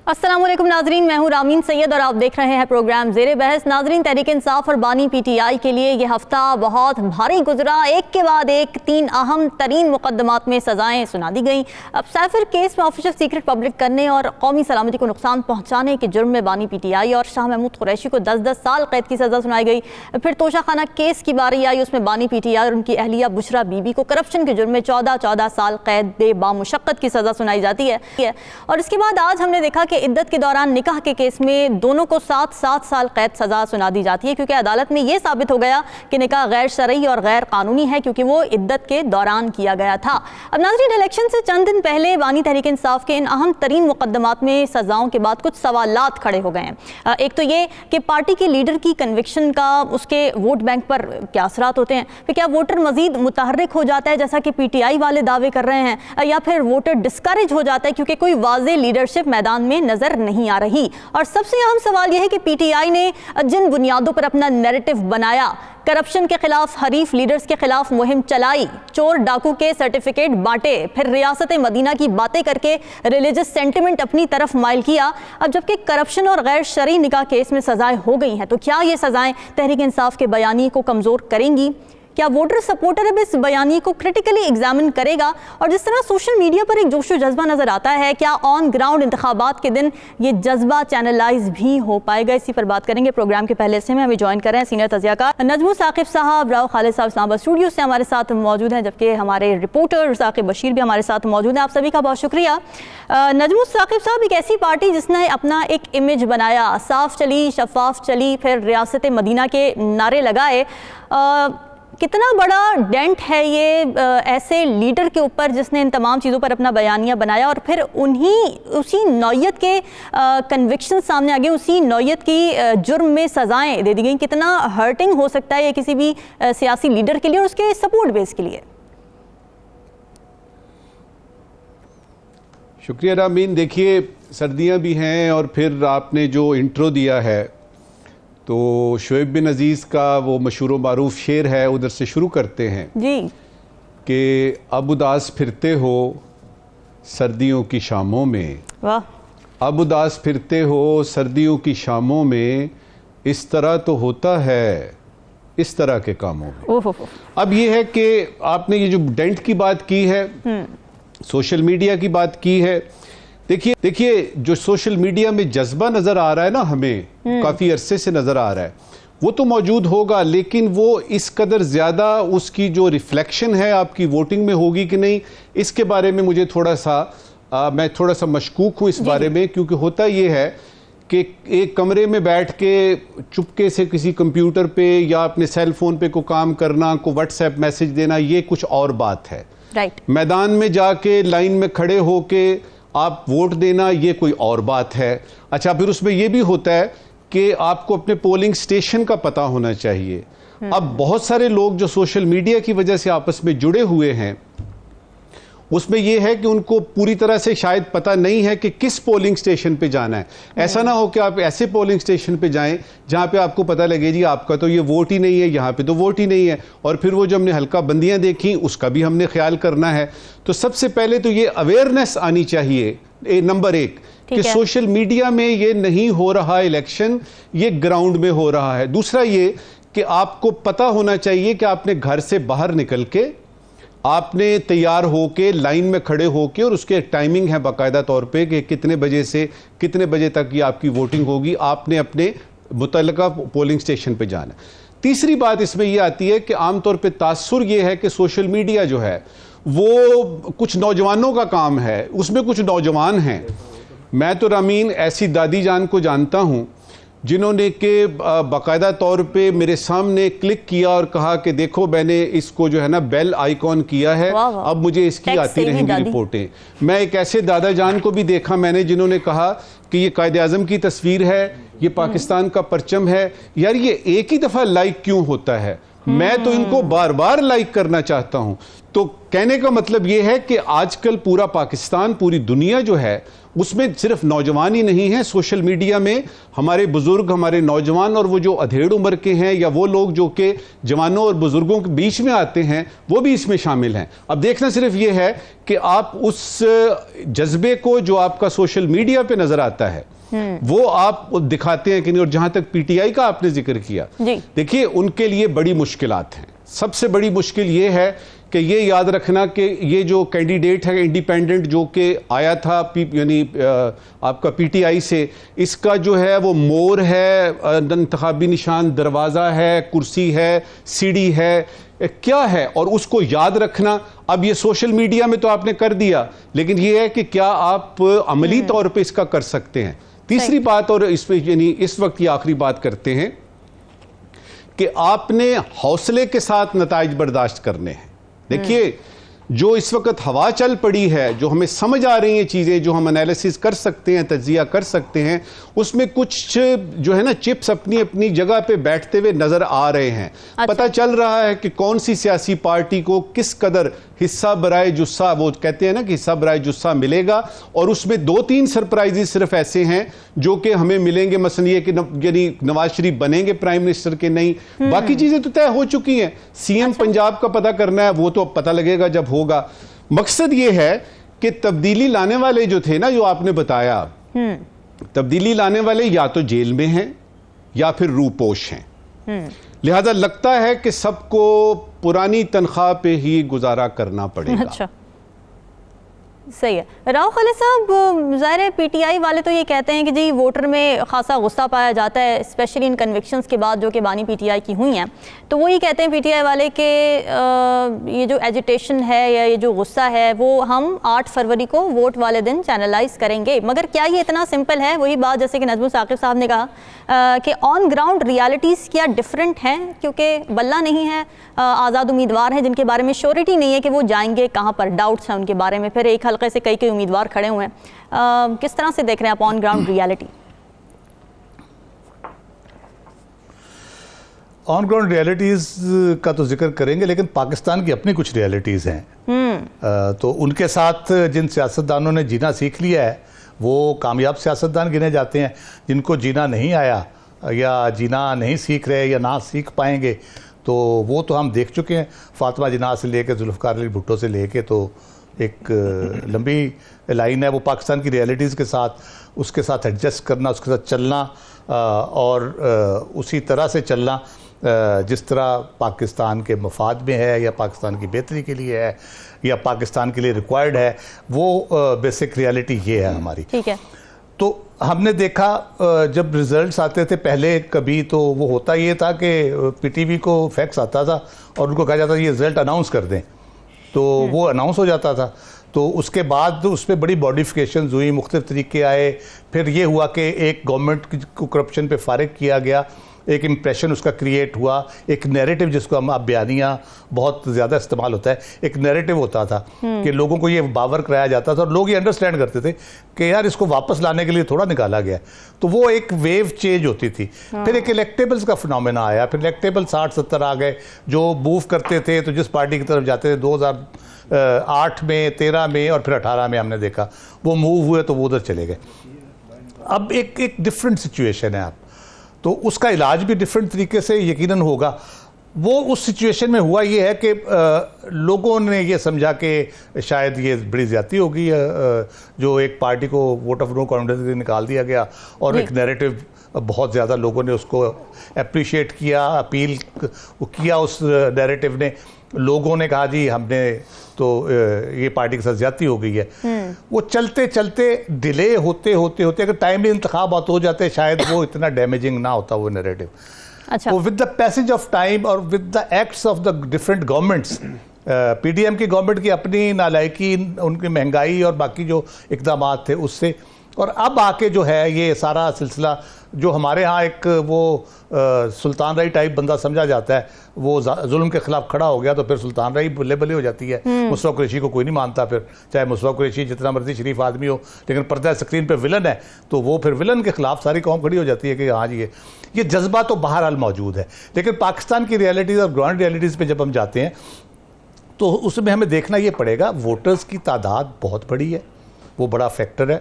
अस्सलाम वालेकुम नाजरीन, मैं हूँ रामीन सैयद और आप देख रहे हैं प्रोग्राम ज़ेरे बहस। नाजरीन, तहरीक इंसाफ और बानी पीटीआई के लिए ये हफ्ता बहुत भारी गुजरा। एक के बाद एक 3 अहम तरीन मुकदमात में सज़ाएं सुना दी गई। अब साइफर केस में ऑफिशियल सीक्रेट पब्लिक करने और कौमी सलामती को नुकसान पहुँचाने के जुर्म में बानी पीटीआई और शाह महमूद कुरैशी को 10-10 साल कैद की सज़ा सुनाई गई। फिर तोशाखाना केस की बारी आई, उसमें बानी पीटीआई और उनकी अहलिया बुशरा बीबी को करप्शन के जुर्म में 14-14 साल कैद बामुशक्कत की सज़ा सुनाई जाती है। और इसके बाद आज हमने देखा कि इद्दत के दौरान निकाह के केस में दोनों को 7-7 साल कैद सजा सुना दी जाती है, क्योंकि अदालत में यह साबित हो गया कि निकाह गैर शरई और गैर कानूनी है, क्योंकि वो इद्दत के दौरान किया गया था। अब नाज़रीन, इलेक्शन से चंद दिन पहले बानी तहरीक इंसाफ के इन अहम तरीन मुकदमात में सजाओं के बाद कुछ सवालात खड़े हो गए हैं। एक तो ये कि पार्टी के लीडर की कन्विक्शन का उसके वोट बैंक पर क्या असरात होते हैं, फिर क्या वोटर मजीद मुतहर्रिक हो जाता है जैसा कि पीटीआई वाले दावे कर रहे हैं, या फिर वोटर डिस्करेज हो जाता है क्योंकि कोई वाज़ेह लीडरशिप मैदान में नजर नहीं आ रही। और सबसे अहम सवाल यह है कि पीटीआई ने जिन बुनियादों पर अपना नैरेटिव बनाया, करप्शन के खिलाफ हरीफ लीडर्स के खिलाफ मुहिम चलाई, चोर डाकू के सर्टिफिकेट बांटे, फिर रियासत मदीना की बातें करके रिलीजियस सेंटिमेंट अपनी तरफ माइल किया। अब जबकि करप्शन और गैर शरई निकाह केस में सजाएं हो गई हैं, तो क्या ये सजाएं तहरीक इंसाफ के बयानी को कमजोर करेंगी? क्या वोटर सपोर्टर अब इस बयानी को क्रिटिकली एग्जामिन करेगा? और जिस तरह सोशल मीडिया पर एक जोशो जज्बा नजर आता है, क्या ऑन ग्राउंड इंतखाबात के दिन ये जज्बा चैनलाइज भी हो पाएगा? इसी पर बात करेंगे। प्रोग्राम के पहले से में हमें ज्वाइन कर रहे हैं सीनियर तजियाकार नजमू साकिब साहब, राव खालिद साहब इस्लामाबाद स्टूडियो से हमारे साथ मौजूद हैं, जबकि हमारे रिपोर्टर साकिब बशीर भी हमारे साथ मौजूद हैं। आप सभी का बहुत शुक्रिया। नजमू साकिब साहब, एक ऐसी पार्टी जिसने अपना एक इमेज बनाया, साफ चली, शफाफ चली, फिर रियासत मदीना के नारे लगाए, कितना बड़ा डेंट है ये ऐसे लीडर के ऊपर जिसने इन तमाम चीज़ों पर अपना बयानिया बनाया और फिर उसी नौयत के कन्विक्शन सामने आ गए, उसी नौयत की जुर्म में सज़ाएं दे दी गई। कितना हर्टिंग हो सकता है ये किसी भी सियासी लीडर के लिए और उसके सपोर्ट बेस के लिए? शुक्रिया रामीन। देखिए, सर्दियां भी हैं और फिर आपने जो इंट्रो दिया है तो शोएब बिन अजीज़ का वो मशहूर व मारूफ शेर है, उधर से शुरू करते हैं जी कि अब उदास फिरते हो सर्दियों की शामों में, वाह, अब उदास फिरते हो सर्दियों की शामों में, इस तरह तो होता है इस तरह के कामों में। अब ये है कि आपने ये जो डेंट की बात की है, सोशल मीडिया की बात की है। देखिए जो सोशल मीडिया में जज्बा नजर आ रहा है ना, हमें काफी अरसे से नजर आ रहा है, वो तो मौजूद होगा, लेकिन वो इस कदर ज्यादा उसकी जो रिफ्लेक्शन है आपकी वोटिंग में होगी कि नहीं, इसके बारे में मुझे मैं थोड़ा सा मशकूक हूं इस बारे में। क्योंकि होता ये है कि एक कमरे में बैठ के चुपके से किसी कंप्यूटर पे या अपने सेल फोन पे को काम करना, को व्हाट्सएप मैसेज देना, ये कुछ और बात है। मैदान में जाके लाइन में खड़े होके आप वोट देना, ये कोई और बात है। अच्छा, फिर उसमें यह भी होता है कि आपको अपने पोलिंग स्टेशन का पता होना चाहिए। अब बहुत सारे लोग जो सोशल मीडिया की वजह से आपस में जुड़े हुए हैं, उसमें यह है कि उनको पूरी तरह से शायद पता नहीं है कि किस पोलिंग स्टेशन पे जाना है। ऐसा ना हो कि आप ऐसे पोलिंग स्टेशन पे जाएं जहां पे आपको पता लगे जी आपका तो ये वोट ही नहीं है, यहाँ पे तो वोट ही नहीं है, और फिर वो जो हमने हल्का बंदियां देखी उसका भी हमने ख्याल करना है। तो सबसे पहले तो ये अवेयरनेस आनी चाहिए, नंबर 1, कि सोशल मीडिया में ये नहीं हो रहा इलेक्शन, ये ग्राउंड में हो रहा है। दूसरा ये कि आपको पता होना चाहिए कि आपने घर से बाहर निकल के आपने तैयार होके लाइन में खड़े होके, और उसके टाइमिंग है बाकायदा तौर पे कि कितने बजे से कितने बजे तक ये आपकी वोटिंग होगी, आपने अपने मुतल्लिका पोलिंग स्टेशन पे जाना। तीसरी बात इसमें यह आती है कि आमतौर पे तासुर ये है कि सोशल मीडिया जो है वो कुछ नौजवानों का काम है, उसमें कुछ नौजवान हैं। मैं तो रामीन ऐसी दादी जान को जानता हूं जिन्होंने के बाकायदा तौर पे मेरे सामने क्लिक किया और कहा कि देखो मैंने इसको जो है ना बेल आइकॉन किया है, अब मुझे इसकी आती रहेंगी रिपोर्टें। मैं एक ऐसे दादा जान को भी देखा मैंने जिन्होंने कहा कि ये कायदे आज़म की तस्वीर है, ये पाकिस्तान का परचम है। यार ये एक ही दफ़ा लाइक क्यों होता है? मैं तो इनको बार बार लाइक करना चाहता हूं। तो कहने का मतलब यह है कि आजकल पूरा पाकिस्तान, पूरी दुनिया जो है उसमें सिर्फ नौजवान ही नहीं है, सोशल मीडिया में हमारे बुजुर्ग, हमारे नौजवान और वो जो अधेड़ उम्र के हैं या वो लोग जो कि जवानों और बुजुर्गों के बीच में आते हैं वो भी इसमें शामिल हैं। अब देखना सिर्फ ये है कि आप उस जज्बे को जो आपका सोशल मीडिया पे नजर आता है वो आप दिखाते हैं कि नहीं। और जहां तक पीटीआई का आपने जिक्र किया, देखिए उनके लिए बड़ी मुश्किलात हैं। सबसे बड़ी मुश्किल ये है कि ये याद रखना कि ये जो कैंडिडेट है इंडिपेंडेंट जो कि आया था यानी आपका पीटीआई से, इसका जो है वो मोर है, इंतखाबी निशान दरवाज़ा है, कुर्सी है, सीढ़ी है, क्या है, और उसको याद रखना। अब ये सोशल मीडिया में तो आपने कर दिया, लेकिन ये है कि क्या आप अमली तौर पे इसका कर सकते हैं। तीसरी बात, और इस पे यानी इस वक्त ये आखिरी बात करते हैं कि आपने हौसले के साथ नताइज बर्दाश्त करने हैं। देखिए जो इस वक्त हवा चल पड़ी है, जो हमें समझ आ रही हैं चीज़ें, जो हम एनालिसिस कर सकते हैं, तज्जिया कर सकते हैं, उसमें कुछ जो है ना चिप्स अपनी अपनी जगह पे बैठते हुए नजर आ रहे हैं। अच्छा। पता चल रहा है कि कौन सी सियासी पार्टी को किस कदर हिस्सा बराए जुस्सा, वो कहते हैं ना कि हिस्सा बराए जुस्सा मिलेगा, और उसमें 2-3 सरप्राइजेस सिर्फ ऐसे हैं जो कि हमें मिलेंगे। मसलन ये कि यानी नवाज शरीफ बनेंगे प्राइम मिनिस्टर के नहीं, बाकी चीजें तो तय हो चुकी हैं। सीएम पंजाब का पता करना है, वो तो पता लगेगा जब होगा। मकसद ये है कि तब्दीली लाने वाले जो थे ना, जो आपने बताया, तब्दीली लाने वाले या तो जेल में हैं या फिर रूपोश हैं। लिहाजा लगता है कि सबको पुरानी तनख्वाह पे ही गुजारा करना पड़ेगा। अच्छा, सही है। राव खालिद साहब, ज़ाहिर है पीटीआई वाले तो ये कहते हैं कि जी वोटर में खासा गुस्सा पाया जाता है, स्पेशली इन कन्विक्शंस के बाद जो कि बानी पीटीआई की हुई हैं। तो वो ये कहते हैं पीटीआई वाले कि ये जो एजिटेशन है या ये जो गुस्सा है वो हम 8 फरवरी को वोट वाले दिन चैनलाइज करेंगे। मगर क्या ये इतना सिंपल है? वही बात जैसे कि नजमुल साकिब साहब ने कहा कि ऑन ग्राउंड रियलिटीज़ क्या डिफरेंट हैं, क्योंकि बल्ला नहीं है, आज़ाद उम्मीदवार हैं जिनके बारे में श्योरिटी नहीं है कि वो जाएंगे कहाँ पर, डाउट्स हैं उनके बारे में, फिर एक हल्के से कई उम्मीदवार खड़े हुए हैं। किस तरह से देख रहे हैं आप on ground reality? On ground realities का तो जिक्र करेंगे, लेकिन पाकिस्तान की अपनी कुछ रियलिटीज़ हैं। तो उनके साथ जिन सियासतदानों ने जीना सीख लिया है वो कामयाब सियासतदान गिने जाते हैं। जिनको जीना नहीं आया या जीना नहीं सीख रहे या ना सीख पाएंगे, तो वो तो हम देख चुके हैं। फातिमा जिन्ना से लेके जुल्फ़िकार अली भुट्टो से लेके तो एक लंबी लाइन है। वो पाकिस्तान की रियलिटीज़ के साथ, उसके साथ एडजस्ट करना, उसके साथ चलना और उसी तरह से चलना जिस तरह पाकिस्तान के मफाद में है या पाकिस्तान की बेहतरी के लिए है या पाकिस्तान के लिए रिक्वायर्ड है, वो बेसिक रियलिटी ये है हमारी। ठीक है। तो हमने देखा जब रिजल्ट्स आते थे पहले, कभी तो वो होता ये था कि पीटीवी को फैक्स आता था और उनको कहा जाता था ये रिजल्ट अनाउंस कर दें, तो वो अनाउंस हो जाता था। तो उसके बाद उस पर बड़ी मॉडिफिकेशंस हुई, मुख्तलिफ तरीके आए। फिर ये हुआ कि एक गवर्नमेंट को करप्शन पे फारिग किया गया, एक इम्प्रेशन उसका क्रिएट हुआ, एक नैरेटिव जिसको हम अब बयानियाँ बहुत ज़्यादा इस्तेमाल होता है, एक नैरेटिव होता था कि लोगों को ये बावर कराया जाता था और लोग ये अंडरस्टैंड करते थे कि यार इसको वापस लाने के लिए थोड़ा निकाला गया। तो वो एक वेव चेंज होती थी। फिर एक इलेक्टेबल्स का फिनोमेना आया, फिर इलेक्टेबल 60-70 आ गए जो मूव करते थे, तो जिस पार्टी की तरफ जाते थे 2008 में, 13 में और फिर 18 में हमने देखा वो मूव हुए तो वो उधर चले गए। अब एक डिफरेंट सिचुएशन है। आप तो उसका इलाज भी डिफरेंट तरीके से यकीनन होगा। वो उस सिचुएशन में हुआ ये है कि लोगों ने ये समझा कि शायद ये बड़ी ज़्यादती होगी, जो एक पार्टी को वोट ऑफ नो कॉन्फिडेंस निकाल दिया गया और एक नैरेटिव बहुत ज़्यादा लोगों ने उसको अप्रिशिएट किया, अपील किया उस नैरेटिव ने। लोगों ने कहा जी हमने तो ये पार्टी के साथ ज्यादती हो गई है। वो चलते चलते डिले होते होते होते अगर टाइमली इंतखाबात हो जाते शायद वो इतना डैमेजिंग ना होता वो नैरेटिव। अच्छा। तो with the passage of time और with the acts of the different governments, PDM की गवर्नमेंट की अपनी नालायकी, उनकी महंगाई और बाकी जो इकदाम थे उससे और अब आके जो है ये सारा सिलसिला जो हमारे यहाँ एक वो सुल्तान राई टाइप बंदा समझा जाता है, वो जुल्म के खिलाफ खड़ा हो गया तो फिर सुल्तान राई बल्ले बल्ले हो जाती है। मुशर्रफ कुरैशी को कोई नहीं मानता, फिर चाहे मुशर्रफ कुरैशी जितना मर्जी शरीफ आदमी हो, लेकिन पर्दा स्क्रीन पे विलन है तो वो फिर विलन के खिलाफ सारी कौम खड़ी हो जाती है कि हाँ जी ये जज्बा तो बहरहाल मौजूद है। लेकिन पाकिस्तान की रियलिटीज़ और ग्राउंड रियलिटीज़ पे जब हम जाते हैं तो उसमें हमें देखना ये पड़ेगा, वोटर्स की तादाद बहुत बड़ी है, वो बड़ा फैक्टर है।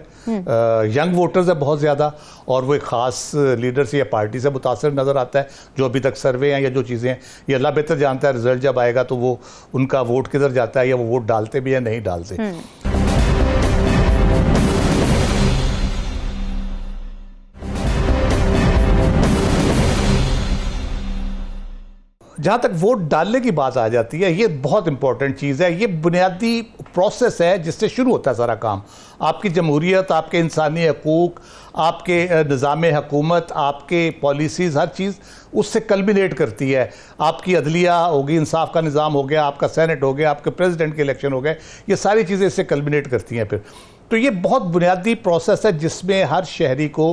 यंग वोटर्स है बहुत ज़्यादा, और वो एक ख़ास लीडर से या पार्टी से मुतासर नज़र आता है। जो अभी तक सर्वे हैं या जो चीज़ें हैं ये अल्लाह बेहतर जानता है, रिजल्ट जब आएगा तो वो उनका वोट किधर जाता है या वो वोट डालते भी या नहीं डालते। जहाँ तक वोट डालने की बात आ जाती है, ये बहुत इंपॉर्टेंट चीज़ है, ये बुनियादी प्रोसेस है जिससे शुरू होता है सारा काम। आपकी जमहूरियत, आपके इंसानी हकूक़, आपके निज़ाम हुकूमत, आपके पॉलिसीज़, हर चीज़ उससे कल्बिनेट करती है। आपकी अदलिया होगी, इंसाफ का निज़ाम हो गया, आपका सेनेट हो गया, आपके प्रेसिडेंट के इलेक्शन हो गए, ये सारी चीज़ें इससे कल्बिनेट करती हैं। फिर तो ये बहुत बुनियादी प्रोसेस है जिसमें हर शहरी को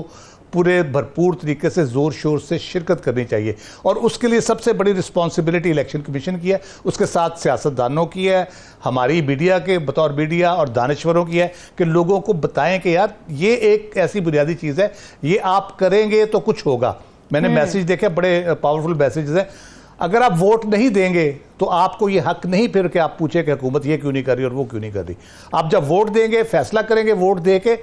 पूरे भरपूर तरीके से ज़ोर शोर से शिरकत करनी चाहिए, और उसके लिए सबसे बड़ी रिस्पॉन्सिबिलिटी इलेक्शन कमीशन की है, उसके साथ सियासतदानों की है, हमारी मीडिया के बतौर मीडिया और दानिश्वरों की है कि लोगों को बताएं कि यार ये एक ऐसी बुनियादी चीज़ है, ये आप करेंगे तो कुछ होगा। मैंने मैसेज देखे, बड़े पावरफुल मैसेजेस हैं। अगर आप वोट नहीं देंगे तो आपको ये हक नहीं फिर कि आप पूछे कि हुकूमत ये क्यों नहीं कर रही और वो क्यों नहीं कर रही। आप जब वोट देंगे, फैसला करेंगे वोट दे के,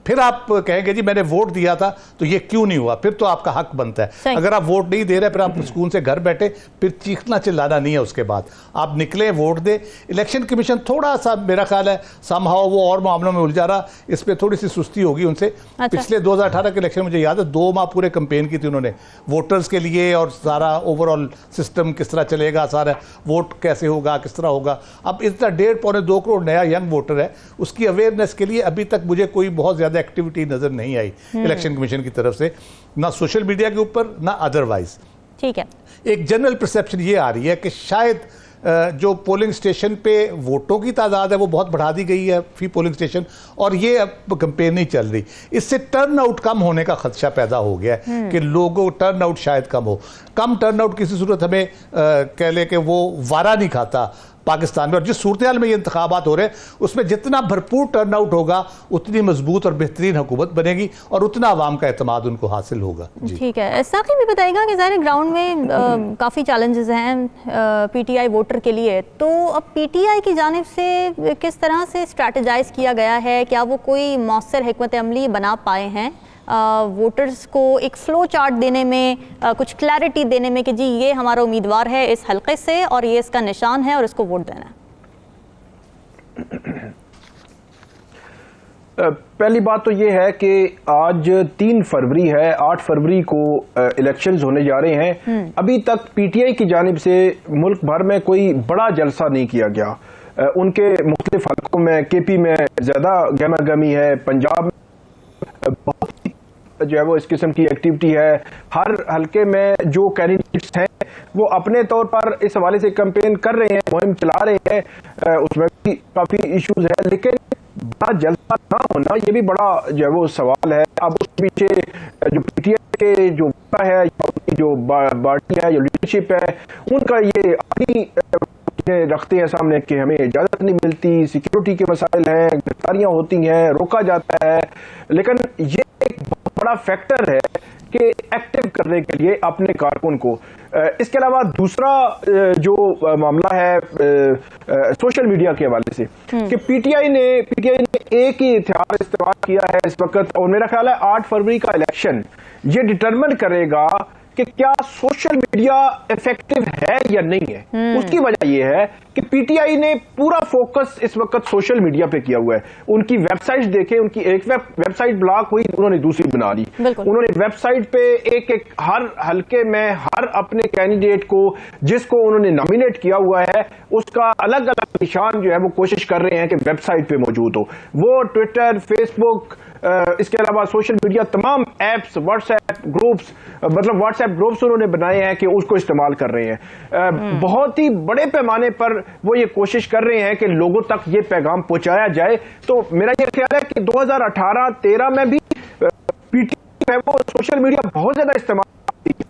फिर आप कहेंगे जी मैंने वोट दिया था तो ये क्यों नहीं हुआ, फिर तो आपका हक बनता है। अगर आप वोट नहीं दे रहे फिर आप सुकून से घर बैठे, फिर चीखना चिल्लाना नहीं है। उसके बाद आप निकले, वोट दे। इलेक्शन कमीशन थोड़ा सा मेरा ख्याल है समहाउ वो और मामलों में उलझा रहा, इस पर थोड़ी सी सुस्ती होगी उनसे। पिछले 2018 के इलेक्शन मुझे याद है 2 माह पूरे कंपेन की थी उन्होंने वोटर्स के लिए, और सारा ओवरऑल सिस्टम किस तरह चलेगा, सारा वोट कैसे होगा, किस तरह होगा। अब इतना 1.5-2 करोड़ नया यंग वोटर है, उसकी अवेयरनेस के लिए अभी तक मुझे कोई बहुत ज्यादा एक्टिविटी नजर नहीं आई इलेक्शन कमीशन की तरफ से, ना सोशल मीडिया के ऊपर ना अदरवाइज। ठीक है, एक जनरल परसेप्शन ये आ रही है कि शायद जो पोलिंग स्टेशन पे वोटों की तादाद है वो बहुत बढ़ा दी गई है फी पोलिंग स्टेशन, और ये अब कंपेन नहीं चल रही, इससे टर्न आउट कम होने का खदशा पैदा हो गया है कि लोगों टर्न आउट शायद कम हो। कम टर्न आउट किसी सूरत हमें कह ले कि वो वारा नहीं खाता पाकिस्तान में, और जिस सूरत हाल में ये इंतखाबात हो रहे हैं उसमें जितना भरपूर टर्न आउट होगा उतनी मजबूत और बेहतरीन हुकूमत बनेगी और उतना आवाम का एतमाद उनको हासिल होगा। ठीक है, साकी भी बताएगा कि ज़ाहिर ग्राउंड में काफ़ी चैलेंजेस हैं पीटीआई वोटर के लिए, तो अब पीटीआई की जानिब से किस तरह से स्ट्रैटेजाइज किया गया है, क्या वो कोई मौसर हिकमत अमली बना पाए हैं वोटर्स को एक फ्लो चार्ट देने में, कुछ क्लैरिटी देने में कि जी ये हमारा उम्मीदवार है इस हलके से और ये इसका निशान है और इसको वोट देना है? पहली बात तो ये है कि आज 3 फरवरी है, 8 फरवरी को इलेक्शंस होने जा रहे हैं। अभी तक पीटीआई की जानिब से मुल्क भर में कोई बड़ा जलसा नहीं किया गया। उनके मुख्तलिफ हलकों में, केपी में ज़्यादा गहमा गहमी है, पंजाब में बहुत जो है वो इस किस्म की एक्टिविटी है। हर हलके में जो कैंडिडेट्स हैं वो अपने तौर पर इस हवाले से कैंपेन कर रहे हैं, मुहिम चला रहे हैं, उसमें भी काफ़ी इश्यूज है, लेकिन बड़ा जलसा ना होना ये भी बड़ा जो है वो सवाल है। अब उसके पीछे जो पीटीआई के जो है या उनकी जो पार्टी है, जो लीडरशिप है, उनका ये आदि रखते हैं सामने कि हमें इजाजत नहीं मिलती, सिक्योरिटी के मसाइल हैं, गिरफ्तारियां होती हैं, रोका जाता है। लेकिन ये एक बहुत बड़ा फैक्टर है कि एक्टिव करने के लिए अपने कारकुन को। इसके अलावा दूसरा जो मामला है सोशल मीडिया के हवाले से कि पीटीआई ने एक ही हथियार इस्तेमाल किया है इस वक्त, और मेरा ख्याल है 8 फरवरी का इलेक्शन ये डिटरमिन करेगा कि क्या सोशल मीडिया इफेक्टिव है या नहीं है। उसकी वजह यह है कि पीटीआई ने पूरा फोकस इस वक्त सोशल मीडिया पे किया हुआ है। उनकी वेबसाइट देखें, उनकी एक वेबसाइट ब्लॉक हुई, उन्होंने दूसरी बना ली। उन्होंने वेबसाइट पे एक हर हलके में हर अपने कैंडिडेट को जिसको उन्होंने नॉमिनेट किया हुआ है उसका अलग अलग निशान जो है वो कोशिश कर रहे हैं कि वेबसाइट पे मौजूद हो। वो ट्विटर, फेसबुक, इसके अलावा सोशल मीडिया तमाम एप्स, व्हाट्सएप ग्रुप्स, मतलब व्हाट्सएप व्हाट्सएप ग्रुप्स उन्होंने बनाए हैं कि उसको इस्तेमाल कर रहे हैं। बहुत ही बड़े पैमाने पर वो ये कोशिश कर रहे हैं कि लोगों तक ये पैगाम पहुंचाया जाए। तो मेरा ये ख्याल है कि 2018-13 में भी पीटीआई है वो सोशल मीडिया बहुत ज्यादा इस्तेमाल करती है।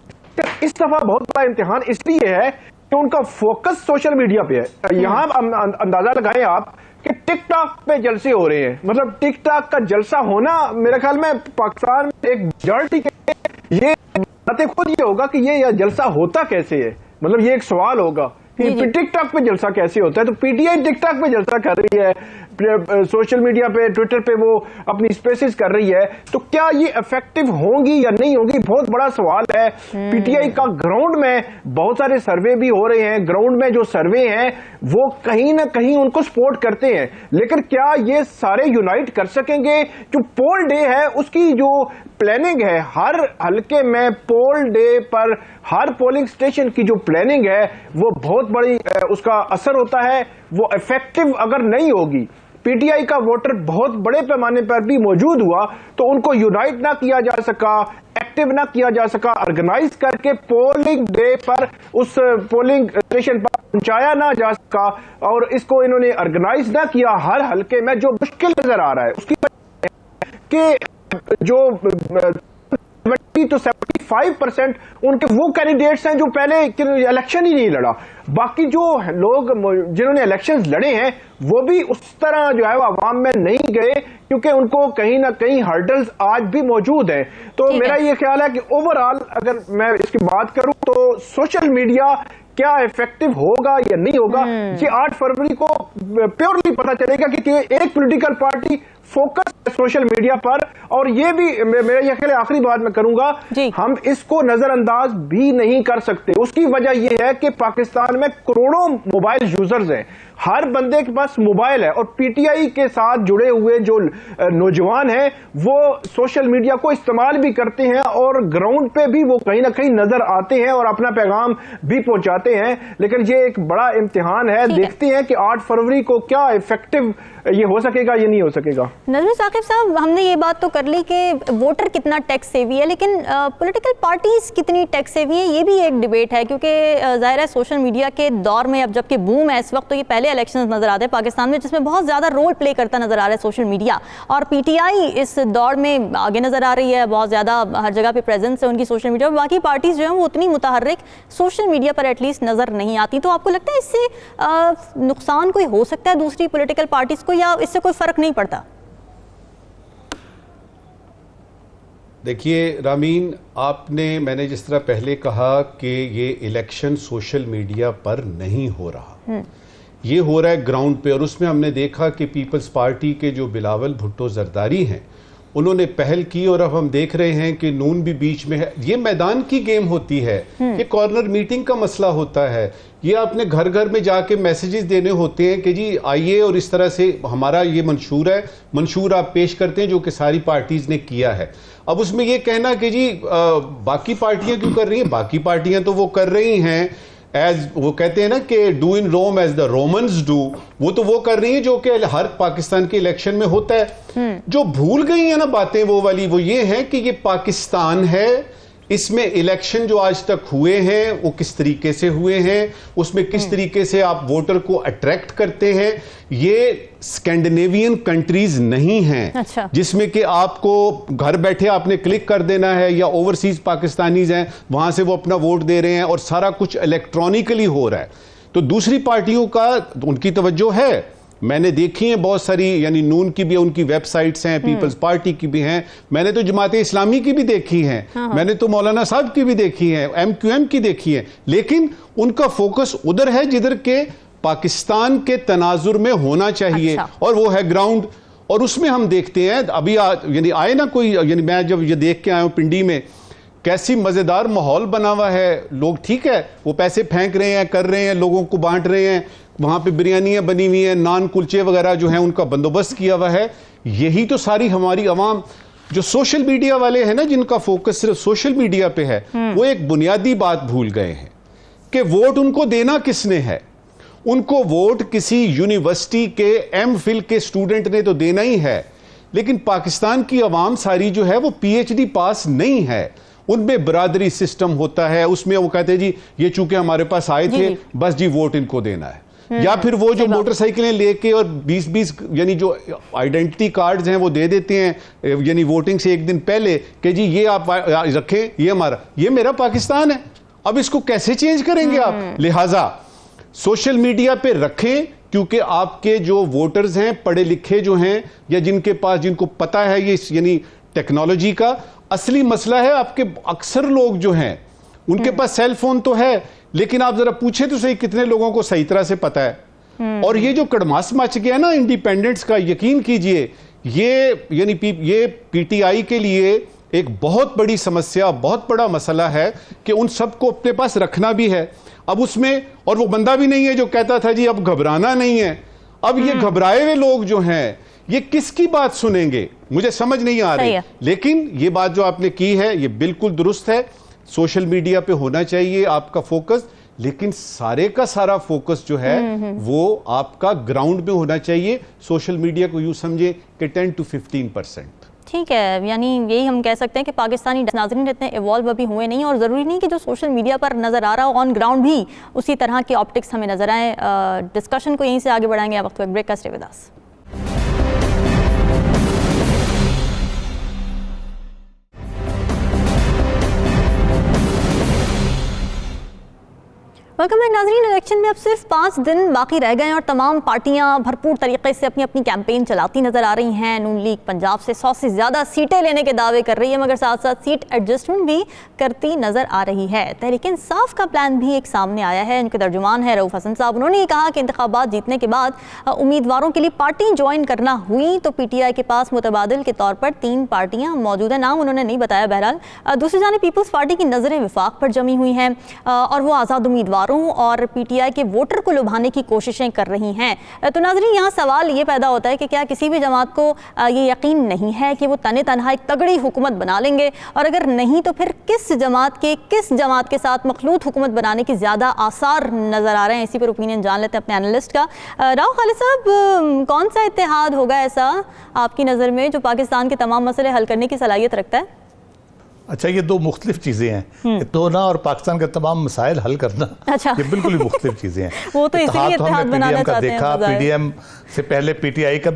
इस दफा बहुत बड़ा इम्तिहान इसलिए है कि उनका फोकस सोशल मीडिया पे है। यहां अंदाजा लगाएं आप कि टिकटॉक पे जलसे हो रहे हैं, मतलब टिकटॉक का जलसा होना मेरे ख्याल में पाकिस्तान में एक मेजॉरिटी के ये बातें खुद ये होगा कि ये जलसा होता कैसे है, मतलब ये एक सवाल होगा कि टिकटॉक पे जलसा कैसे होता है। तो पीटीआई टिकटॉक पे जलसा कर रही है, सोशल मीडिया पे ट्विटर पे वो अपनी स्पेसेस कर रही है, तो क्या ये इफेक्टिव होंगी या नहीं होंगी, बहुत बड़ा सवाल है। पीटीआई का ग्राउंड में बहुत सारे सर्वे भी हो रहे हैं, ग्राउंड में जो सर्वे हैं वो कहीं ना कहीं उनको सपोर्ट करते हैं, लेकिन क्या ये सारे यूनाइट कर सकेंगे? जो पोल डे है उसकी जो प्लानिंग है, हर हल्के में पोल डे पर हर पोलिंग स्टेशन की जो प्लानिंग है वो बहुत बड़ी उसका असर होता है। वो इफेक्टिव अगर नहीं होगी, पीटीआई का वोटर बहुत बड़े पैमाने पर भी मौजूद हुआ तो उनको यूनाइट ना किया जा सका, एक्टिव ना किया जा सका, ऑर्गेनाइज करके पोलिंग डे पर उस पोलिंग स्टेशन पर पहुंचाया ना जा सका, और इसको इन्होंने ऑर्गेनाइज ना किया हर हल्के में, जो मुश्किल नजर आ रहा है। उसकी कि जो 70 to 75% उनके वो कैंडिडेट्स हैं जो पहले इलेक्शन ही नहीं लड़ा, बाकी जो लोग जिन्होंने इलेक्शन लड़े हैं वो भी उस तरह जो है वो आवाम में नहीं गए, क्योंकि उनको कहीं ना कहीं हर्डल्स आज भी मौजूद हैं। तो मेरा ये ख्याल है कि ओवरऑल अगर मैं इसकी बात करूं तो सोशल मीडिया क्या इफेक्टिव होगा या नहीं होगा, ये 8 फरवरी को प्योरली पता चलेगा कि एक पॉलिटिकल पार्टी फोकस है सोशल मीडिया पर। और ये भी मेरा ये ख्याल आखिरी बात मैं करूंगा, हम इसको नजरअंदाज भी नहीं कर सकते। उसकी वजह यह है कि पाकिस्तान में करोड़ों मोबाइल यूजर्स हैं, हर बंदे के पास मोबाइल है, और पीटीआई के साथ जुड़े हुए जो नौजवान हैं वो सोशल मीडिया को इस्तेमाल भी करते हैं और ग्राउंड पे भी वो कहीं ना कहीं नजर आते हैं और अपना पैगाम भी पहुंचाते हैं। लेकिन ये एक बड़ा इम्तिहान है, देखते हैं कि 8 फरवरी को क्या इफेक्टिव ये हो सकेगा या नहीं हो सकेगा। नजमी साकिब साहब, हमने ये बात तो कर ली कि वोटर कितना टैक्स सेवी है, लेकिन पॉलिटिकल पार्टीज कितनी टैक्स सेवी है, ये भी एक डिबेट है, क्योंकि जाहिर है सोशल मीडिया के दौर में अब जबकि बूम है इस वक्त, तो ये पहले इलेक्शंस नजर आते हैं पाकिस्तान में जिसमें बहुत ज्यादा रोल प्ले करता नजर आ रहा है सोशल मीडिया, और पीटीआई इस दौर में आगे नजर आ रही है, बहुत ज्यादा हर जगह पे प्रेजेंस है उनकी सोशल मीडिया, और बाकी पार्टीज जो है वो उतनी मुतहर्रिक सोशल मीडिया पर एटलीस्ट नजर नहीं आती। तो आपको लगता है इससे नुकसान कोई हो सकता है दूसरी पॉलिटिकल पार्टीज को, या इससे कोई फर्क नहीं पड़ता? देखिए रामीन, मैंने जिस तरह पहले कहा कि ये इलेक्शन सोशल मीडिया पर नहीं हो रहा, ये हो रहा है ग्राउंड पे, और उसमें हमने देखा कि पीपल्स पार्टी के जो बिलावल भुट्टो जरदारी हैं उन्होंने पहल की, और अब हम देख रहे हैं कि नून भी बीच में है। ये मैदान की गेम होती है, ये कॉर्नर मीटिंग का मसला होता है, ये आपने घर घर में जाके मैसेजेस देने होते हैं कि जी आइए और इस तरह से हमारा ये मंशूर है, मंशूर आप पेश करते हैं जो कि सारी पार्टीज ने किया है। अब उसमें ये कहना कि जी बाकी पार्टियां क्यों कर रही हैं, बाकी पार्टियां तो वो कर रही हैं एज वो कहते हैं ना कि do in Rome as the Romans do, वो कर रही है जो कि हर पाकिस्तान के इलेक्शन में होता है। जो भूल गई है ना बातें वो वाली, वो ये है कि ये पाकिस्तान है, इसमें इलेक्शन जो आज तक हुए हैं वो किस तरीके से हुए हैं, उसमें किस तरीके से आप वोटर को अट्रैक्ट करते हैं। ये स्कैंडिनेवियन कंट्रीज नहीं हैं, अच्छा। जिसमें कि आपको घर बैठे आपने क्लिक कर देना है, या ओवरसीज पाकिस्तानीज हैं वहां से वो अपना वोट दे रहे हैं और सारा कुछ इलेक्ट्रॉनिकली हो रहा है। तो दूसरी पार्टियों का उनकी तवज्जो है, मैंने देखी है बहुत सारी, यानी नून की भी उनकी वेबसाइट्स हैं, पीपल्स पार्टी की भी हैं, मैंने तो जमाते इस्लामी की भी देखी हैं, मैंने तो मौलाना साहब की भी देखी है, एमक्यूएम की देखी है, लेकिन उनका फोकस उधर है जिधर के पाकिस्तान के तनाजुर में होना चाहिए। अच्छा। और वो है ग्राउंड, और उसमें हम देखते हैं अभी यानी आए ना कोई, यानी मैं जब ये देख के आया हूं पिंडी में कैसी मजेदार माहौल बना हुआ है, लोग ठीक है वो पैसे फेंक रहे हैं, कर रहे हैं, लोगों को बांट रहे हैं, वहां पे बिरयानियां बनी हुई हैं, नान कुलचे वगैरह जो हैं उनका बंदोबस्त किया हुआ है। यही तो सारी हमारी अवाम, जो सोशल मीडिया वाले हैं ना जिनका फोकस सिर्फ सोशल मीडिया पे है, वो एक बुनियादी बात भूल गए हैं कि वोट उनको देना किसने है। उनको वोट किसी यूनिवर्सिटी के एमफिल के स्टूडेंट ने तो देना ही है, लेकिन पाकिस्तान की अवाम सारी जो है वो पीएचडी पास नहीं है, उनमें बरादरी सिस्टम होता है, उसमें वो कहते हैं जी ये चूंकि हमारे पास आए थे बस जी वोट इनको देना है। या फिर वो जो मोटरसाइकिलें लेके और 20-20 यानी जो आइडेंटिटी कार्ड्स हैं वो दे देते हैं यानी वोटिंग से एक दिन पहले कि जी ये आप रखें, ये हमारा, ये मेरा पाकिस्तान है, अब इसको कैसे चेंज करेंगे आप? लिहाजा सोशल मीडिया पे रखें, क्योंकि आपके जो वोटर्स हैं पढ़े लिखे जो हैं या जिनके पास जिनको पता है ये यानी टेक्नोलॉजी का असली मसला है, आपके अक्सर लोग जो हैं उनके पास सेल फोन तो है लेकिन आप जरा पूछे तो सही कितने लोगों को सही तरह से पता है। और ये जो कड़मास मच गया ना इंडिपेंडेंस का, यकीन कीजिए ये यानी ये पीटीआई के लिए एक बहुत बड़ी समस्या, बहुत बड़ा मसला है कि उन सबको अपने पास रखना भी है। अब उसमें और वो बंदा भी नहीं है जो कहता था जी अब घबराना नहीं है। अब ये घबराए हुए लोग जो हैं ये किसकी बात सुनेंगे, मुझे समझ नहीं आ रही। लेकिन ये बात जो आपने की है ये बिल्कुल दुरुस्त है, सोशल मीडिया पे होना चाहिए आपका फोकस, लेकिन सारे का सारा फोकस जो है वो आपका ग्राउंड में होना चाहिए। सोशल मीडिया को यूं समझे कि 10 to 15%। ठीक है, यानी यही हम कह सकते हैं कि पाकिस्तानी नाज़रीन इतने इवॉल्व अभी हुए नहीं, और ज़रूरी नहीं कि जो सोशल मीडिया पर नज़र आ रहा हो ऑन ग्राउंड भी उसी तरह के ऑप्टिक्स हमें नजर आए। डिस्कशन को यहीं से आगे बढ़ाएंगे, वक्त ब्रेक का, stay with us. Welcome back नाज़रीन। इलेक्शन में अब सिर्फ 5 दिन बाकी रह गए हैं और तमाम पार्टियां भरपूर तरीके से अपनी अपनी कैंपेन चलाती नजर आ रही हैं। नून लीग पंजाब से 100 से ज़्यादा सीटें लेने के दावे कर रही है, मगर साथ साथ सीट एडजस्टमेंट भी करती नजर आ रही है। तहरीक इंसाफ का प्लान भी एक सामने आया है, इनके तर्जुमान है रऊफ हसन साहब। उन्होंने कहा कि इंतखाबात जीतने के बाद उम्मीदवारों के लिए पार्टी ज्वाइन करना हुई तो पीटीआई के पास मुतबादिल के तौर पर 3 पार्टियां मौजूद हैं, नाम उन्होंने नहीं बताया। बहरहाल दूसरी जानिब पीपल्स पार्टी की नज़रें विफाक पर जमी हुई हैं और वो आज़ाद उम्मीदवारों और पीटीआई के वोटर को लुभाने की कोशिशें कर रही हैं। तो नाज़रीन यहाँ सवाल ये पैदा होता है कि क्या किसी भी जमात को ये यकीन नहीं है कि वो तने तनहा एक तगड़ी हुकूमत बना लेंगे, और अगर नहीं तो फिर किस जमात के साथ मखलूत हुकूमत बनाने के ज़्यादा आसार नज़र आ रहे हैं? इसी पर ओपिनियन जान लेते हैं अपने एनालिस्ट का। राव खालिद साहब, कौन सा इत्तेहाद होगा ऐसा आपकी नज़र में जो पाकिस्तान के तमाम मसले हल करने की सलाहियत रखता है? अच्छा, ये 2 मुख्तलिफ चीज़ें हैं, इत्तेहाद और पाकिस्तान के तमाम मसाइल हल करना। अच्छा। ये बिल्कुल ही मुख्तलिफ चीज़ें हैं। वो तो इसीलिए इत्तेहाद बनाना चाहते हैं। देखा पीडीएम से पहले पीटीआई का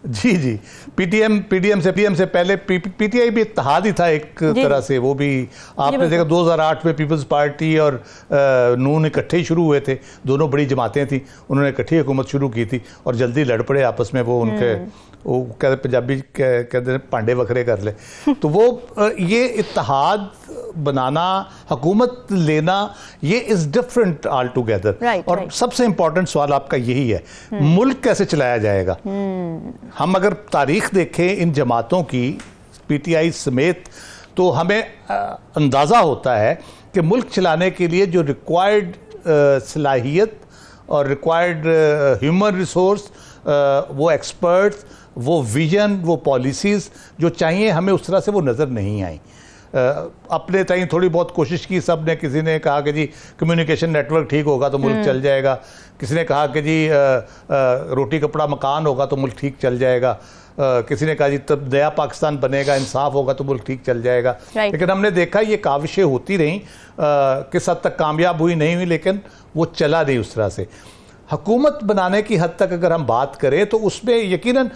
जी पीडीएम से पहले पीटीआई भी इत्तेहाद ही था एक तरह से। वो भी आपने देखा 2008 में पीपल्स पार्टी और नून इकट्ठे ही शुरू हुए थे, दोनों बड़ी जमातें थी, उन्होंने इकट्ठी हुकूमत शुरू की थी और जल्दी लड़ पड़े आपस में। वो उनके वो कहते पंजाबी कहते पांडे वखरे कर ले। तो वो ये इत्तेहाद बनाना, हुकूमत लेना, ये इज़ डिफरेंट ऑल टुगेदर। और सबसे इंपॉर्टेंट सवाल आपका यही है, मुल्क कैसे चलाया जाएगा। हम अगर तारीख देखें इन जमातों की, पीटीआई समेत, तो हमें अंदाज़ा होता है कि मुल्क चलाने के लिए जो रिक्वायर्ड सलाहियत और रिक्वायर्ड ह्यूमन रिसोर्स, वो एक्सपर्ट्स, वो विजन, वो पॉलिसीज़ जो चाहिए हमें उस तरह से वो नज़र नहीं आई। अपने ताईं थोड़ी बहुत कोशिश की सब ने। किसी ने कहा कि जी कम्युनिकेशन नेटवर्क ठीक होगा तो मुल्क चल जाएगा, किसी ने कहा कि जी रोटी कपड़ा मकान होगा तो मुल्क ठीक चल जाएगा, किसी ने कहा जी तब नया पाकिस्तान बनेगा, इंसाफ होगा तो मुल्क ठीक चल जाएगा। लेकिन हमने देखा ये काविशें होती रहीं, किस हद तक कामयाब हुई नहीं हुई, लेकिन वो चला नहीं उस तरह से। हुकूमत बनाने की हद तक अगर हम बात करें तो उसमें यकीनन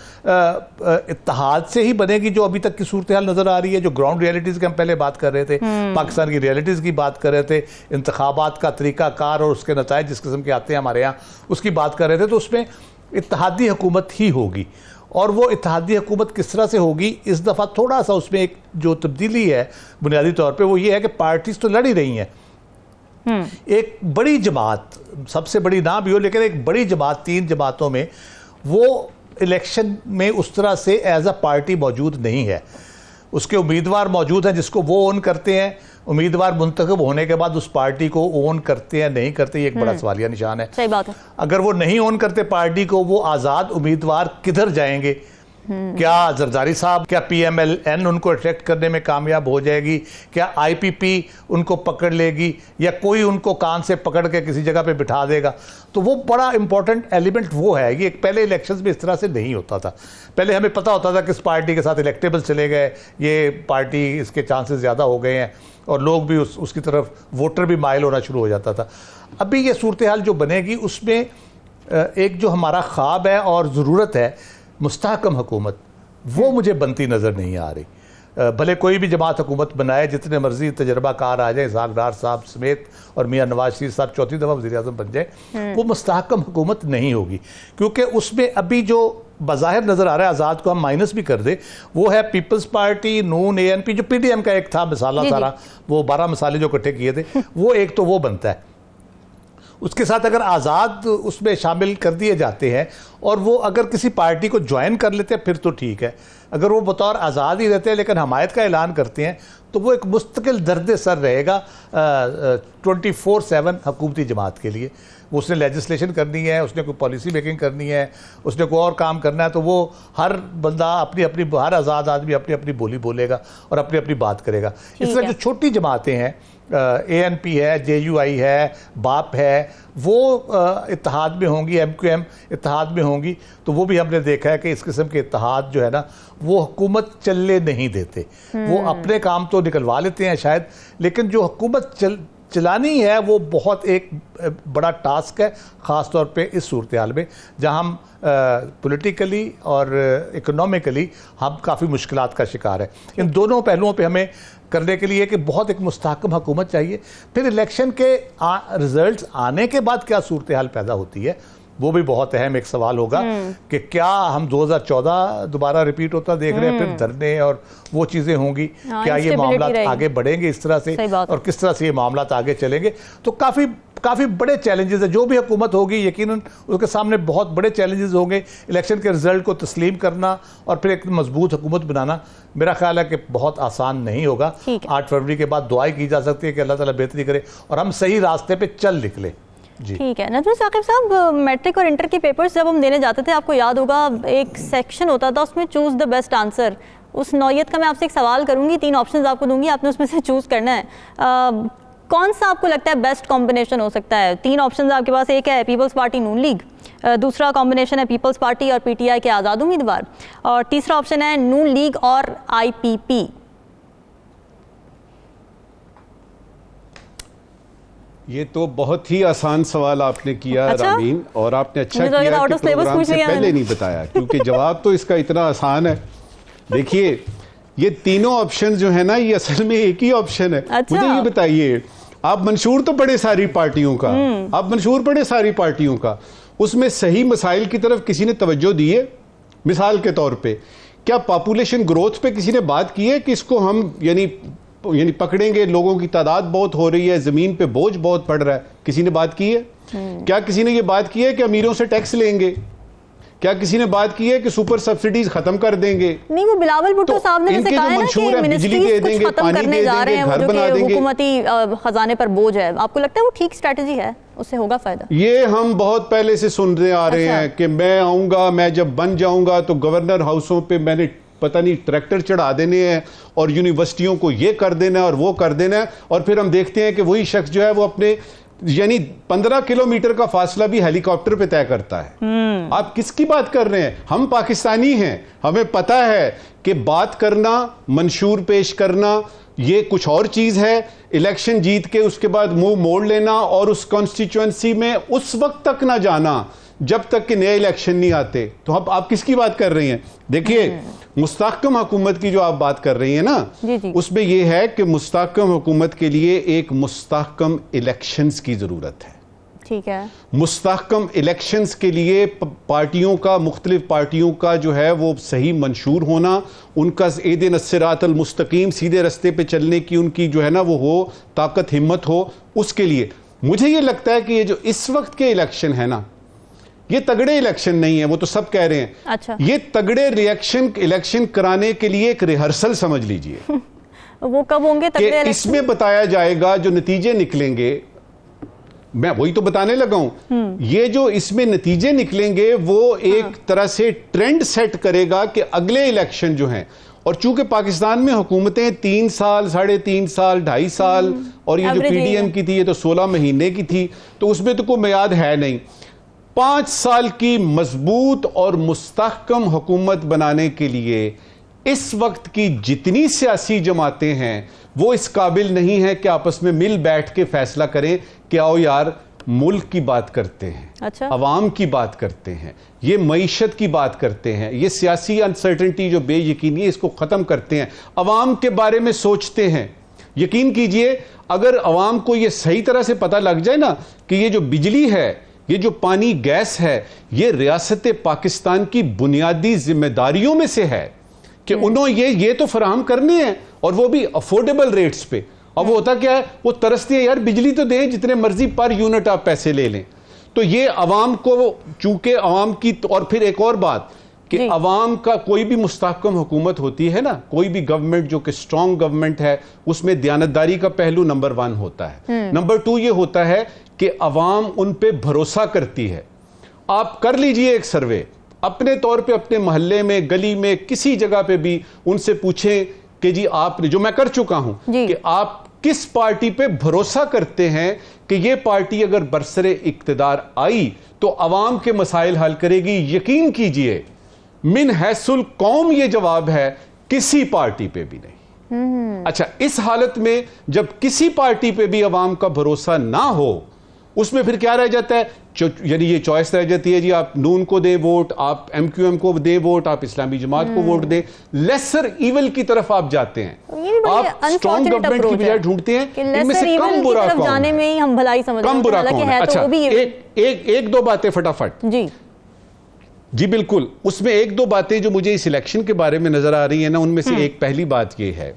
इत्तेहाद से ही बनेगी जो अभी तक की सूरत हाल नज़र आ रही है। जो ग्राउंड रियलिटीज़ की हम पहले बात कर रहे थे, पाकिस्तान की रियलिटीज़ की बात कर रहे थे, इंतखाबात का तरीक़ाकार और उसके नताइज जिस किस्म के आते हैं हमारे यहाँ, उसकी बात कर रहे थे। तो उसमें इत्तेहादी हुकूमत ही होगी। और वो इत्तेहादी हुकूमत किस तरह से होगी, इस दफ़ा थोड़ा सा उसमें एक जो तब्दीली है बुनियादी तौर पर, वो ये है कि पार्टीज़ तो लड़ ही रही हैं। एक बड़ी जमात, सबसे बड़ी ना भी हो लेकिन एक बड़ी जमात, 3 जमातों में वो इलेक्शन में उस तरह से एज अ पार्टी मौजूद नहीं है। उसके उम्मीदवार मौजूद हैं जिसको वो ओन करते हैं। उम्मीदवार मुंतखब होने के बाद उस पार्टी को ओन करते हैं नहीं करते, ये एक बड़ा सवालिया निशान है। सही बात है। अगर वो नहीं ओन करते पार्टी को, वो आज़ाद उम्मीदवार किधर जाएंगे, क्या जरदारी साहब, क्या PMLN उनको अट्रैक्ट करने में कामयाब हो जाएगी, क्या IPP उनको पकड़ लेगी, या कोई उनको कान से पकड़ के किसी जगह पे बिठा देगा? तो वो बड़ा इंपॉर्टेंट एलिमेंट वो है। ये पहले इलेक्शंस में इस तरह से नहीं होता था। पहले हमें पता होता था किस पार्टी के साथ इलेक्टेबल चले गए, ये पार्टी, इसके चांसेस ज़्यादा हो गए हैं, और लोग भी उसकी तरफ, वोटर भी माइल होना शुरू हो जाता था। अभी ये सूरत हाल जो बनेगी उसमें एक जो हमारा ख्वाब है और ज़रूरत है मुस्तहकम हुकूमत, वो मुझे बनती नज़र नहीं आ रही। भले कोई भी जमात हुकूमत बनाए, जितने मर्जी तजर्बाकार आ जाए, इसहाक डार साहब समेत, और मियाँ नवाज शरीफ साहब चौथी दफ़ा वज़ीर आज़म बन जाए, वो मुस्तहकम हुकूमत नहीं होगी। क्योंकि उसमें अभी जो बज़ाहिर नज़र आ रहा है, आज़ाद को हम माइनस भी कर दे, वो है पीपल्स पार्टी, नून, ANP, जो PDM का एक था मिसाला सारा, वो 12 मसाले जो इकट्ठे किए थे, वो एक तो वो बनता है। उसके साथ अगर आज़ाद उसमें शामिल कर दिए जाते हैं और वो अगर किसी पार्टी को ज्वाइन कर लेते हैं फिर तो ठीक है। अगर वो बतौर आज़ाद ही रहते हैं लेकिन हमायत का ऐलान करते हैं तो वो एक मुस्तकिल दर्द सर रहेगा 24/7 हुकूमती जमात के लिए। वो उसने लेजिस्लेशन करनी है, उसने कोई पॉलिसी मेकिंग करनी है, उसने कोई और काम करना है, तो वो हर बंदा अपनी अपनी, हर आज़ाद आदमी अपनी अपनी बोली बोलेगा और अपनी अपनी बात करेगा। इस तरह जो छोटी जमातें हैं, ANP है, JUI है, BAP है, वो इत्तेहाद में होंगी, MQM इत्तेहाद में होंगी, तो वो भी हमने देखा है कि इस किस्म के इत्तेहाद जो है ना, वो हुकूमत चलने नहीं देते। वो अपने काम तो निकलवा लेते हैं शायद, लेकिन जो हुकूमत चलानी है वो बहुत एक बड़ा टास्क है, ख़ास तौर पे इस सूरत हाल में जहाँ हम पॉलिटिकली और इकोनॉमिकली हम काफ़ी मुश्किलात का शिकार है। इन दोनों पहलुओं पे हमें करने के लिए कि बहुत एक मुस्तहकम हुकूमत चाहिए। फिर इलेक्शन के रिजल्ट्स आने के बाद क्या सूरत हाल पैदा होती है, वो भी बहुत अहम एक सवाल होगा कि क्या हम 2014 दोबारा रिपीट होता देख रहे हैं, फिर धरने और वो चीज़ें होंगी, क्या ये मामला आगे बढ़ेंगे इस तरह से, और किस तरह से ये मामला आगे चलेंगे। तो काफ़ी बड़े चैलेंजेस है। जो भी हुकूमत होगी यकीनन उसके सामने बहुत बड़े चैलेंजेस होंगे। इलेक्शन के रिजल्ट को तस्लीम करना और फिर एक मजबूत हुकूमत बनाना मेरा ख्याल है कि बहुत आसान नहीं होगा। 8 फरवरी के बाद दुआएं की जा सकती है कि अल्लाह ताला बेहतरी करे और हम सही रास्ते पे चल निकले। ठीक है। नजमुल साकिब साहब, मैट्रिक और इंटर के पेपर्स जब हम देने जाते थे, आपको याद होगा एक सेक्शन होता था उसमें चूज द बेस्ट आंसर। उस नौयत का मैं आपसे एक सवाल करूंगी, 3 ऑप्शंस आपको दूंगी, आपने उसमें से चूज करना है। कौन सा आपको लगता है बेस्ट कॉम्बिनेशन हो सकता है? 3 ऑप्शंस आपके पास, एक है पीपल्स पार्टी नून लीग, दूसरा कॉम्बिनेशन है पीपल्स पार्टी और PTI के आज़ाद उम्मीदवार, और तीसरा ऑप्शन है नून लीग और IPP। ये तो बहुत ही आसान सवाल आपने किया रामीन, और आपने अच्छा किया कि प्रोग्राम से पहले नहीं बताया, क्योंकि जवाब तो इसका इतना आसान है। देखिए, ये तीनों ऑप्शन जो है ना, ये असल में एक ही ऑप्शन है। मुझे ये बताइए, आप मंशूर तो बड़े सारी पार्टियों का, आप मंशूर बड़े सारी पार्टियों का, उसमें सही मसाइल की तरफ किसी ने तवज्जो दी है? मिसाल के तौर पे क्या पॉपुलेशन ग्रोथ पे किसी ने बात की है कि इसको हम यानी पकड़ेंगे, लोगों की तादाद बहुत हो रही है, जमीन पे बोझ बहुत पड़ रहा है, किसी ने बात की है? क्या किसी ने ये बात की है कि अमीरों से टैक्स लेंगे? क्या किसी ने बात की है कि सुपर सब्सिडीज खत्म कर देंगे? नहीं, वो बिलावल भुट्टो साहब ने जैसे कहा है ना कि मिनिस्ट्रीज कुछ खत्म करने जा रहे हैं, वो जो कि हुकूमती खजाने पर बोझ है। आपको लगता है वो ठीक स्ट्रेटजी है, उससे होगा फायदा? ये हम बहुत पहले से सुन रहे आ रहे हैं कि मैं आऊंगा, मैं जब बन जाऊंगा तो गवर्नर हाउसों पे मैंने पता नहीं ट्रैक्टर चढ़ा देने हैं और यूनिवर्सिटियों को ये कर देना है और वो कर देना है, और फिर हम देखते हैं कि वही शख्स जो है वो अपने यानी 15 किलोमीटर का फासला भी हेलीकॉप्टर पे तय करता है। आप किसकी बात कर रहे हैं? हम पाकिस्तानी हैं, हमें पता है कि बात करना, मंशूर पेश करना ये कुछ और चीज है, इलेक्शन जीत के उसके बाद मुंह मोड़ लेना और उस कॉन्स्टिट्यूएंसी में उस वक्त तक ना जाना जब तक कि नए इलेक्शन नहीं आते। तो अब आप किसकी बात कर रही हैं? देखिए, मुस्तहकम हुकूमत की जो आप बात कर रही हैं ना, उसमें यह है कि मुस्तहकम हुकूमत के लिए एक मुस्तहकम इलेक्शंस की जरूरत है। ठीक है। मुस्तहकम इलेक्शंस के लिए पार्टियों का, मुख्तलिफ पार्टियों का जो है वो सही मंशूर होना, उनका एदे नस्सिरातल मुस्तकीम, सीधे रास्ते पे चलने की उनकी जो है ना वो हो, ताकत हिम्मत हो, उसके लिए मुझे ये लगता है कि ये जो इस वक्त के इलेक्शन है ना, ये तगड़े इलेक्शन नहीं है, वो तो सब कह रहे हैं। अच्छा। ये तगड़े इलेक्शन कराने के लिए एक रिहर्सल समझ लीजिए। वो कब होंगे तगड़े इलेक्शन? इसमें बताया जाएगा जो नतीजे निकलेंगे, मैं वही तो बताने लगा हूं, ये जो इसमें नतीजे निकलेंगे वो एक तरह से ट्रेंड सेट करेगा कि अगले इलेक्शन जो हैं, और चूंकि पाकिस्तान में हुकूमतें 3 साल, 3.5 साल, 2.5 साल, और ये जो पीडीएम की थी ये तो 16 महीने की थी, तो उसमें तो कोई मियाद है नहीं। 5 साल की मजबूत और मुस्तहकम हुकूमत बनाने के लिए इस वक्त की जितनी सियासी जमातें हैं वो इस काबिल नहीं है कि आपस में मिल बैठ के फैसला करें कि आओ यार मुल्क की बात करते हैं, अच्छा, अवाम की बात करते हैं, ये मईशत की बात करते हैं, ये सियासी अनसर्टेनिटी जो बेयकीनी है इसको ख़त्म करते हैं, अवाम के बारे में सोचते हैं। यकीन कीजिए अगर अवाम को ये सही तरह से पता लग जाए ना कि ये जो बिजली है, ये जो पानी गैस है, ये रियासत पाकिस्तान की बुनियादी जिम्मेदारियों में से है कि उन्होंने ये तो फराहम करने हैं, और वो भी अफोर्डेबल रेट्स पे। अब वो होता क्या है, वो तरसती है यार बिजली तो दें जितने मर्जी पर यूनिट आप पैसे ले लें। तो ये अवाम को, चूंकि अवाम की, और फिर एक और बात कि अवाम का कोई भी मुस्तहकम हुकूमत होती है ना, कोई भी गवर्नमेंट जो कि स्ट्रांग गवर्नमेंट है, उसमें दयानतदारी का पहलू नंबर 1 होता है। नंबर 2 ये होता है कि अवाम उन पे भरोसा करती है। आप कर लीजिए एक सर्वे अपने तौर पे, अपने मोहल्ले में, गली में, किसी जगह पे भी उनसे पूछें कि जी आपने, जो मैं कर चुका हूं, कि आप किस पार्टी पे भरोसा करते हैं कि ये पार्टी अगर बरसरे इक्तदार आई तो अवाम के मसाइल हल करेगी। यकीन कीजिए मिन हैसुल कौम ये जवाब है किसी पार्टी पे भी नहीं। अच्छा, इस हालत में जब किसी पार्टी पे भी अवाम का भरोसा ना हो, उसमें फिर क्या रह जाता है, यानी ये चॉइस रह जाती है जी आप नून को दें वोट, आप एमक्यूएम को दें वोट, आप इस्लामी जमात को वोट दें। लेसर इविल की तरफ आप जाते हैं, आप स्ट्रॉन्ग गवर्नमेंट की बजाय ढूंढते हैं इनमें से कम बुरा कौन, जाने में ही हम भलाई समझ, कम बुरा कौन है। अच्छा, एक दो बातें फटाफट। जी बिल्कुल, उसमें एक दो बातें जो मुझे इस इलेक्शन के बारे में नजर आ रही है ना, उनमें से एक पहली बात यह है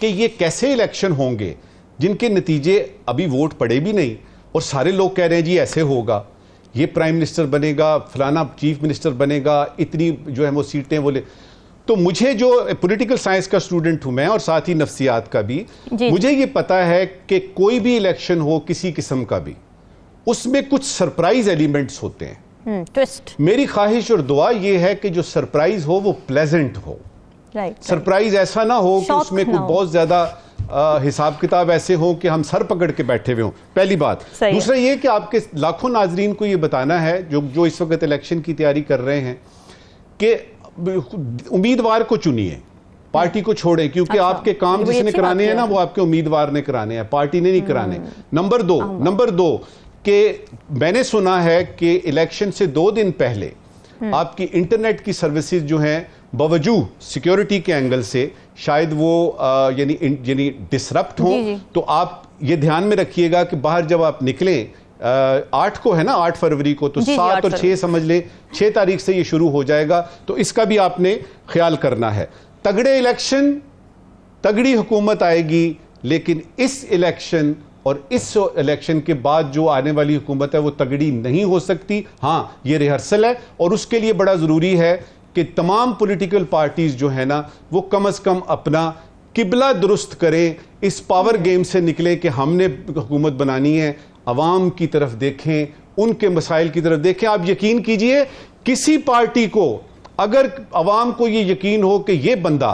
कि ये कैसे इलेक्शन होंगे जिनके नतीजे अभी वोट पड़े भी नहीं और सारे लोग कह रहे हैं जी ऐसे होगा, ये प्राइम मिनिस्टर बनेगा, फलाना चीफ मिनिस्टर बनेगा, इतनी जो है वो सीटें वो ले। तो मुझे जो पॉलिटिकल साइंस का स्टूडेंट हूं मैं और साथ ही नफ्सियात का भी, मुझे ये पता है कि कोई भी इलेक्शन हो किसी किस्म का भी, उसमें कुछ सरप्राइज एलिमेंट्स होते हैं, ट्विस्ट। मेरी ख्वाहिश और दुआ ये है कि जो सरप्राइज हो वो प्लेजेंट हो। सरप्राइज ऐसा ना हो कि उसमें कुछ बहुत ज्यादा हिसाब किताब ऐसे हो कि हम सर पकड़ के बैठे हुए हों, पहली बात। दूसरा ये कि आपके लाखों नाजरीन को ये बताना है जो इस वक्त इलेक्शन की तैयारी कर रहे हैं कि उम्मीदवार को चुनिए, पार्टी को छोड़े, क्योंकि आपके काम जिसने कराने हैं ना वो आपके उम्मीदवार ने कराने हैं, पार्टी ने नहीं कराने। नंबर दो कि मैंने सुना है कि इलेक्शन से 2 दिन पहले आपकी इंटरनेट की सर्विसेज जो हैं बावजूद सिक्योरिटी के एंगल से शायद वो यानी डिसरप्ट हो, तो आप ये ध्यान में रखिएगा कि बाहर जब आप निकलें, 8 को है ना, 8 फरवरी को, तो 7 और 6 समझ लें, 6 तारीख से ये शुरू हो जाएगा, तो इसका भी आपने ख्याल करना है। तगड़े इलेक्शन, तगड़ी हुकूमत आएगी, लेकिन इस इलेक्शन और इस इलेक्शन के बाद जो आने वाली हुकूमत है वो तगड़ी नहीं हो सकती। हाँ, ये रिहर्सल है और उसके लिए बड़ा ज़रूरी है कि तमाम पॉलिटिकल पार्टीज जो है ना वो कम से कम अपना किबला दुरुस्त करें, इस पावर गेम से निकलें कि हमने हुकूमत बनानी है, अवाम की तरफ देखें, उनके मसाइल की तरफ देखें। आप यकीन कीजिए किसी पार्टी को अगर अवाम को ये यकीन हो कि ये बंदा,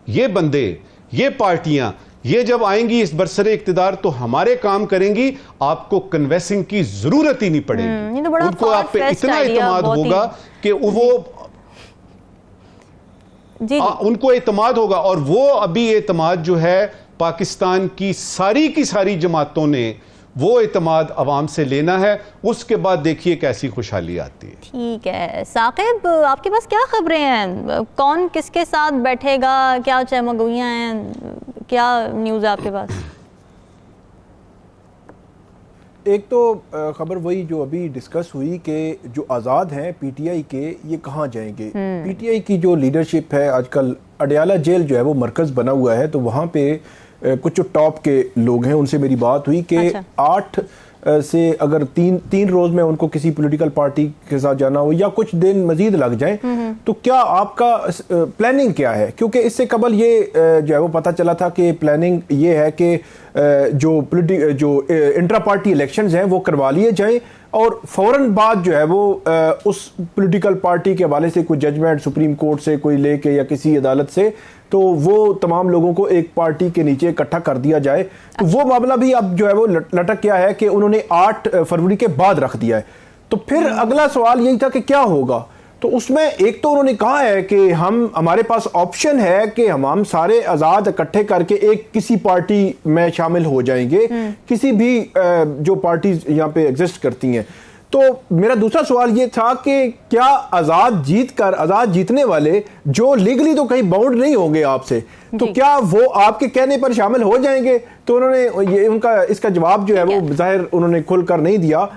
ये बंदे, ये पार्टियां, ये जब आएंगी इस बरसरे इक्तिदार तो हमारे काम करेंगी, आपको कन्वेंसिंग की जरूरत ही नहीं पड़ेगी। तो उनको आप पे इतना एतमाद होगा कि वो उनको एतमाद होगा, और वो अभी एतमाद जो है पाकिस्तान की सारी जमातों ने वो एतमाद अवाम से लेना है, उसके बाद देखिए कैसी खुशहाली आती है। ठीक है साकिब, आपके पास क्या खबरें हैं, कौन किसके साथ बैठेगा, क्या चमगुइयाँ हैं, क्या न्यूज़ है आपके पास? एक तो खबर वही जो अभी डिस्कस हुई कि जो आज़ाद हैं पीटीआई के, ये कहाँ जाएंगे। पीटीआई की जो लीडरशिप है आजकल, अडयाला जेल जो है वो मरकज़ बना हुआ है, तो वहाँ पे कुछ जो टॉप के लोग हैं उनसे मेरी बात हुई कि 8 से अगर तीन रोज में उनको किसी पॉलिटिकल पार्टी के साथ जाना हो या कुछ दिन मजीद लग जाए, तो क्या आपका प्लानिंग क्या है? क्योंकि इससे कबल ये जो है वो पता चला था कि प्लानिंग ये है कि जो इंट्रा पार्टी इलेक्शंस हैं वो करवा लिए जाएं और फौरन बाद जो है वो उस पॉलिटिकल पार्टी के हवाले से कोई जजमेंट सुप्रीम कोर्ट से कोई लेके या किसी अदालत से, तो वो तमाम लोगों को एक पार्टी के नीचे इकट्ठा कर दिया जाए। तो वो मामला भी अब जो है वो लटक गया है कि उन्होंने 8 फरवरी के बाद रख दिया है। तो फिर अगला सवाल यही था कि क्या होगा। तो उसमें एक तो उन्होंने कहा है कि हमारे पास ऑप्शन है कि हम सारे आज़ाद इकट्ठे करके एक किसी पार्टी में शामिल हो जाएंगे, किसी भी जो पार्टीज यहाँ पे एग्जिस्ट करती हैं। तो मेरा दूसरा सवाल ये था कि क्या आज़ाद जीतने वाले जो लीगली तो कहीं बाउंड नहीं होंगे आपसे, तो क्या वो आपके कहने पर शामिल हो जाएंगे? तो उन्होंने इसका जवाब जो है वो जाहिर उन्होंने खुलकर नहीं दिया।